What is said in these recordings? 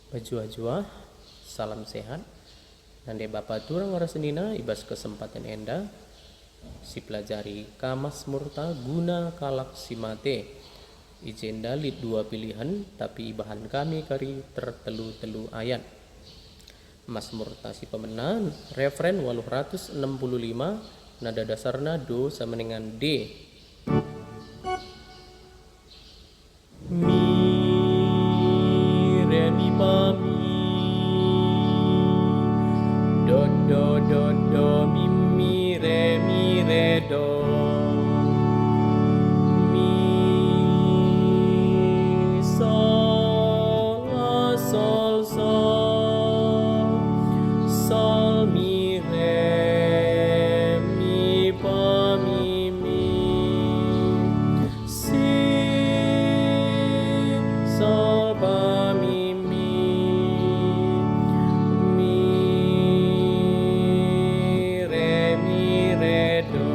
Bajua-jua, salam sehat. Nande Bapa turang rasenina ibas kesempatan enda si pelajari kamas murta guna kalak simate. Ijen dalit dua pilihan tapi bahan kami kari tertelu-telu ayat. Mas murta si pemenang referen 865 nada dasarna do sama dengan D. Mi re mi fa mi do do do do mi re do mi sol la sol sol sol mi re mi fa mi si sol fa mi re do.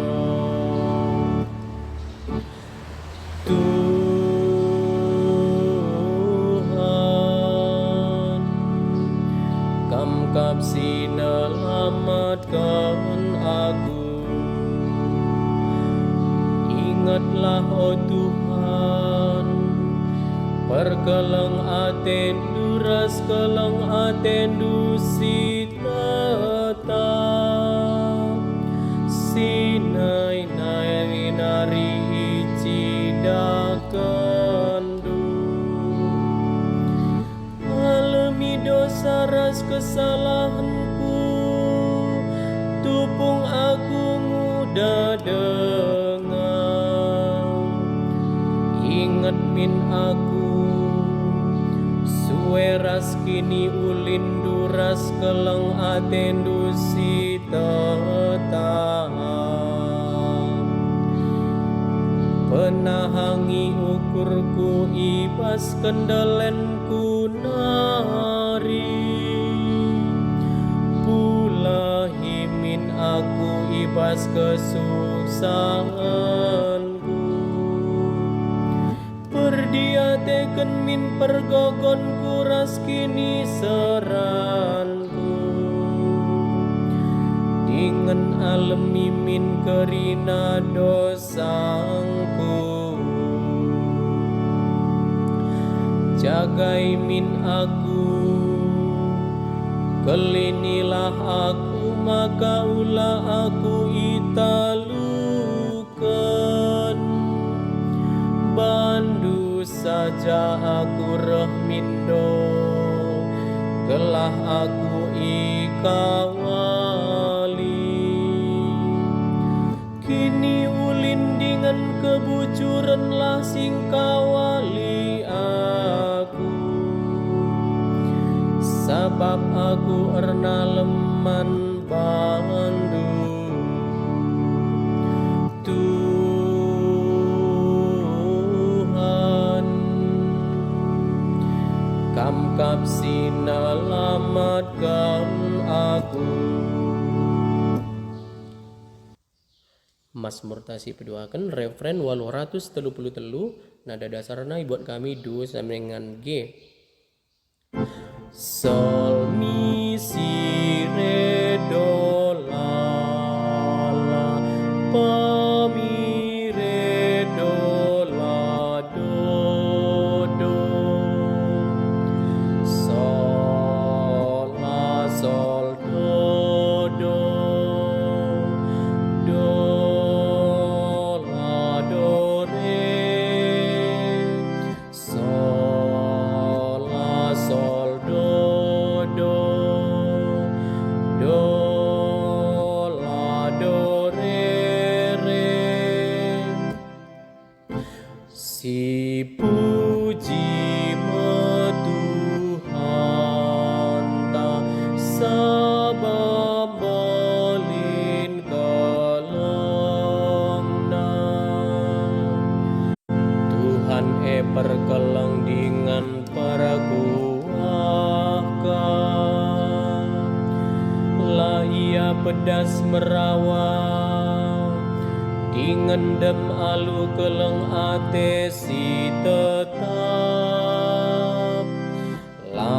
Tuhan, Kamkap sinelamatkan aku. Ingatlah oh Tuhan, perkeleng atendu ras keleng atendu si tetap sinai nai nari icidakendu alami dosa ras kesalahanku tupung aku muda dengar ingat min aku sueras kini ulindu ras keleng atendu si tetap penahangi ukurku ibas kendalenku nari pulahi min aku ibas kesusahanku perdiateken min pergogonku ras kini seranku dengan alami min kerina dosangku jagai min aku kelinilah aku maka ulah aku italukan bandu saja aku rehmindo gelah aku ikawali kini ulin dengan kebucuranlah singkawali aku sabab aku erna leman bandu Tuhan Kamkap sinelamatkan aku. Mas murtasi peduakan referen 833 nada dasarna buat kami do sama dengan G. Sol mi si re do la la fa mi re do la do do sol la sol do do do la do re sol la sol do do do la do re si puji Tuhan ta sabab bolin kelengna Tuhan perkeleng dengan para kuahkan lah ia pedas merawat dengan dem alu keleng ate si tetap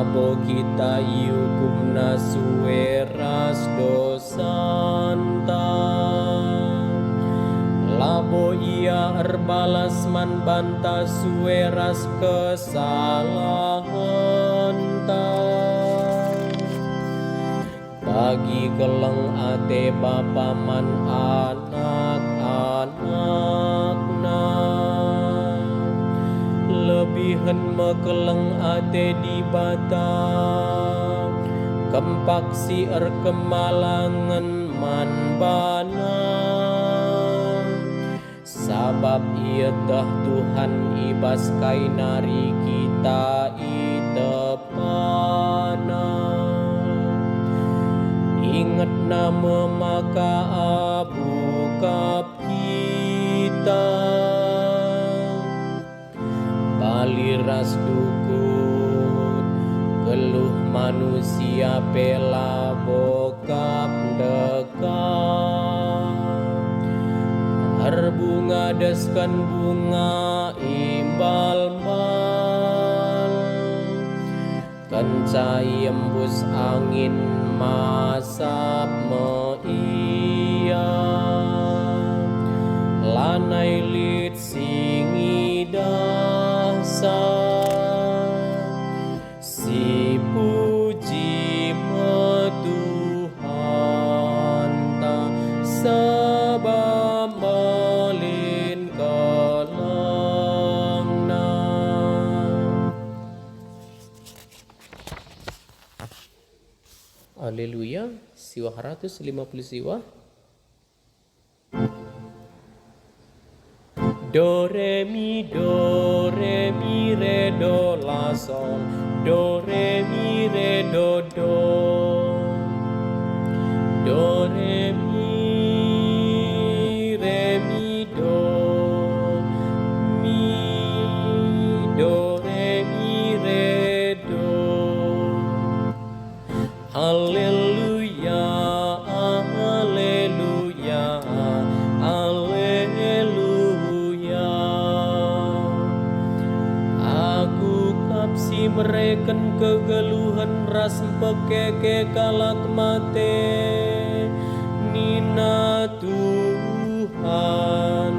labo kita iukumna suweras dosanta, labo ia erbalas man banta suweras kesalahanta. Bagi keleng ate bapa man anak-anakna, lebihan mekeleng ate di bata, kempak si kemalangan man bana. Sabab ia dah Tuhan ibas kainari kita itepana. Ingat nama maka abu kap kita, baliras dukut keluh manusia pela bokap dekat. Berbunga deskan bunga imbal-mbal, kencai embus angin masap meia. Lanai lit singi dasar, si puji Tuhan ta sebab melin kelengna. Haleluya. Siwa 150 siwa. Do re mi re do la sol, do re mi re do do, do re mi do, mi do re mi re do. Haleluya, haleluya, haleluya. Aku kapsi mereken kegeluhan ras pekeke kalak mate nina Tuhan.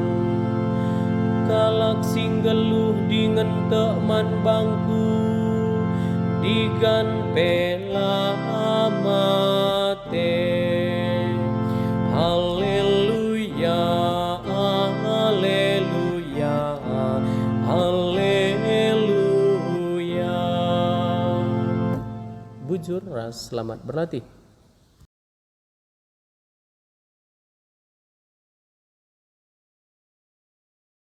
Kalak singgeluh dengan teman bangku digan pela amate. Haleluya, haleluya, haleluya. Bujur ras, selamat berlatih.